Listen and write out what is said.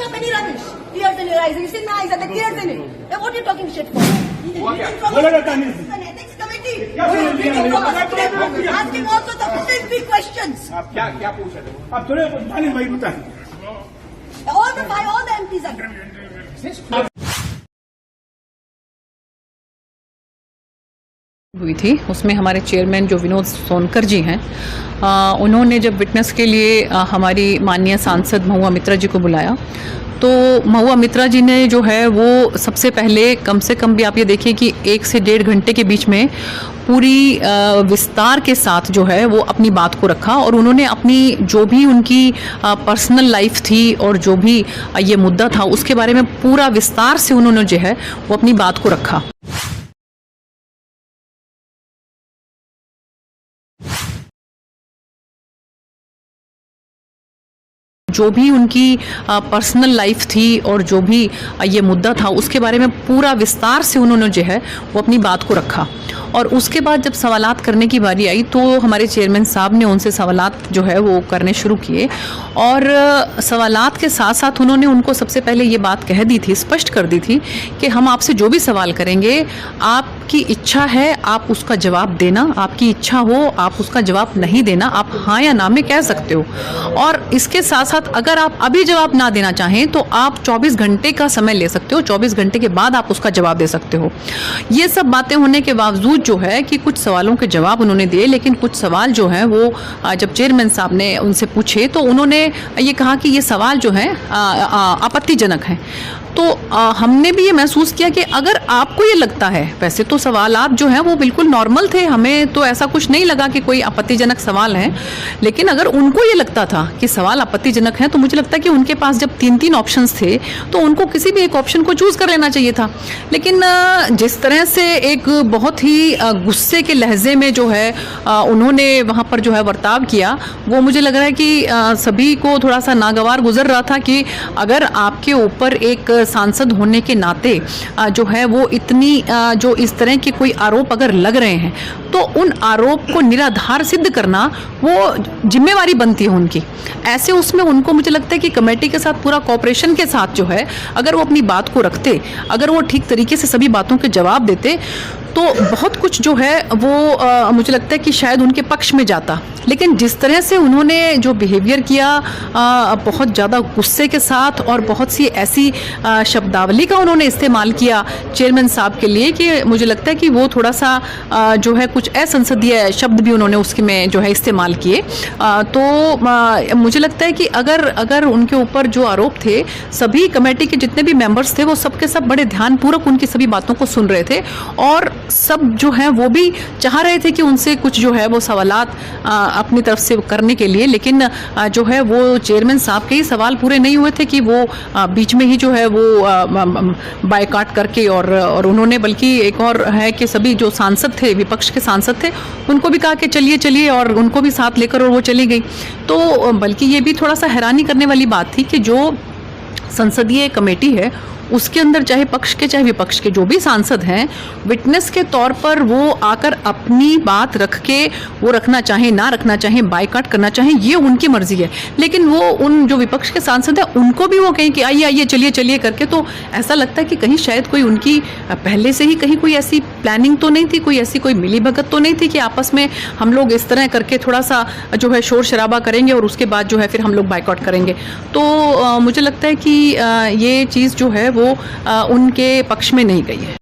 so many rubbish. Tears in your eyes. You see nice and the tears in it. Then what are you talking shit for? An ethics committee. Asking all sorts of filthy questions. क्या पूछ रहे थे? आप थोड़े जाने भाई बताएं। All the MPs are. हुई थी उसमें हमारे चेयरमैन जो विनोद सोनकर जी हैं, उन्होंने जब विटनेस के लिए हमारी माननीय सांसद महुआ मित्रा जी को बुलाया तो महुआ मित्रा जी ने जो है वो सबसे पहले कम से कम भी आप ये देखिए कि 1 से 1.5 घंटे के बीच में पूरी विस्तार के साथ जो है वो अपनी बात को रखा और उन्होंने अपनी जो भी उनकी पर्सनल लाइफ थी और जो भी ये मुद्दा था उसके बारे में पूरा विस्तार से उन्होंने जो है वो अपनी बात को रखा। जो भी उनकी पर्सनल लाइफ थी और जो भी ये मुद्दा था उसके बारे में पूरा विस्तार से उन्होंने जो है वो अपनी बात को रखा। और उसके बाद जब सवालात करने की बारी आई तो हमारे चेयरमैन साहब ने उनसे सवालात जो है वो करने शुरू किए और सवालात के साथ साथ उन्होंने उनको सबसे पहले ये बात कह दी थी, स्पष्ट कर दी थी कि हम आपसे जो भी सवाल करेंगे आपकी इच्छा है आप उसका जवाब देना, आपकी इच्छा हो आप उसका जवाब नहीं देना, आप हाँ या ना में कह सकते हो। और इसके साथ साथ अगर आप अभी जवाब ना देना चाहें तो आप 24 घंटे का समय ले सकते हो, 24 घंटे के बाद आप उसका जवाब दे सकते हो। ये सब बातें होने के बावजूद जो है कि कुछ सवालों के जवाब उन्होंने दिए, लेकिन कुछ सवाल जो हैं वो जब चेयरमैन साहब ने उनसे पूछे तो उन्होंने ये कहा कि ये सवाल जो हैं आपत्तिजनक हैं। तो हमने भी ये महसूस किया कि अगर आपको ये लगता है, वैसे तो सवालात जो हैं वो बिल्कुल नॉर्मल थे, हमें तो ऐसा कुछ नहीं लगा कि कोई आपत्तिजनक सवाल है, लेकिन अगर उनको ये लगता था कि सवाल आपत्तिजनक है तो मुझे लगता है कि उनके पास जब 3 ऑप्शंस थे तो उनको किसी भी एक ऑप्शन को चूज़ कर लेना चाहिए था। लेकिन जिस तरह से एक बहुत ही गुस्से के लहजे में जो है उन्होंने वहाँ पर जो है बर्ताव किया, वो मुझे लग रहा है कि सभी को थोड़ा सा नागवार गुजर रहा था कि अगर आपके ऊपर एक सांसद होने के नाते जो है वो इतनी जो इस तरह के कोई आरोप अगर लग रहे हैं तो उन आरोप को निराधार सिद्ध करना वो जिम्मेवारी बनती है उनकी। ऐसे उसमें उनको मुझे लगता है कि कमेटी के साथ पूरा कोऑपरेशन के साथ जो है अगर वो अपनी बात को रखते, अगर वो ठीक तरीके से सभी बातों के जवाब देते तो बहुत कुछ जो है वो मुझे लगता है कि शायद उनके पक्ष में जाता। लेकिन जिस तरह से उन्होंने जो बिहेवियर किया बहुत ज़्यादा गुस्से के साथ और बहुत सी ऐसी शब्दावली का उन्होंने इस्तेमाल किया चेयरमैन साहब के लिए कि मुझे लगता है कि वो थोड़ा सा जो है कुछ असंसदीय शब्द भी उन्होंने उसके में जो है इस्तेमाल किए। तो मुझे लगता है कि अगर उनके ऊपर जो आरोप थे, सभी कमेटी के जितने भी मेंबर्स थे वो सब के सब बड़े ध्यानपूर्वक उनकी सभी बातों को सुन रहे थे और सब जो है वो भी चाह रहे थे कि उनसे कुछ जो है वो सवालात अपनी तरफ से करने के लिए, लेकिन जो है वो चेयरमैन साहब के ही सवाल पूरे नहीं हुए थे कि वो बीच में ही जो है वो बायकाट करके और उन्होंने बल्कि एक और है कि सभी जो सांसद थे, विपक्ष के सांसद थे, उनको भी कहा कि चलिए चलिए और उनको भी साथ लेकर और वो चली गई। तो बल्कि ये भी थोड़ा सा हैरानी करने वाली बात थी कि जो संसदीय कमेटी है उसके अंदर चाहे पक्ष के चाहे विपक्ष के जो भी सांसद हैं, विटनेस के तौर पर वो आकर अपनी बात रख के वो रखना चाहें ना रखना चाहें, बायकाट करना चाहें, ये उनकी मर्जी है। लेकिन वो उन जो विपक्ष के सांसद हैं उनको भी वो कहें कि आइए आइए चलिए चलिए करके, तो ऐसा लगता है कि कहीं शायद कोई उनकी पहले से ही कहीं कोई ऐसी प्लानिंग तो नहीं थी, कोई ऐसी कोई मिलीभगत तो नहीं थी कि आपस में हम लोग इस तरह करके थोड़ा सा जो है शोर शराबा करेंगे और उसके बाद जो है फिर हम लोग बायकाट करेंगे। तो मुझे लगता है कि ये चीज़ जो है वो उनके पक्ष में नहीं गई है।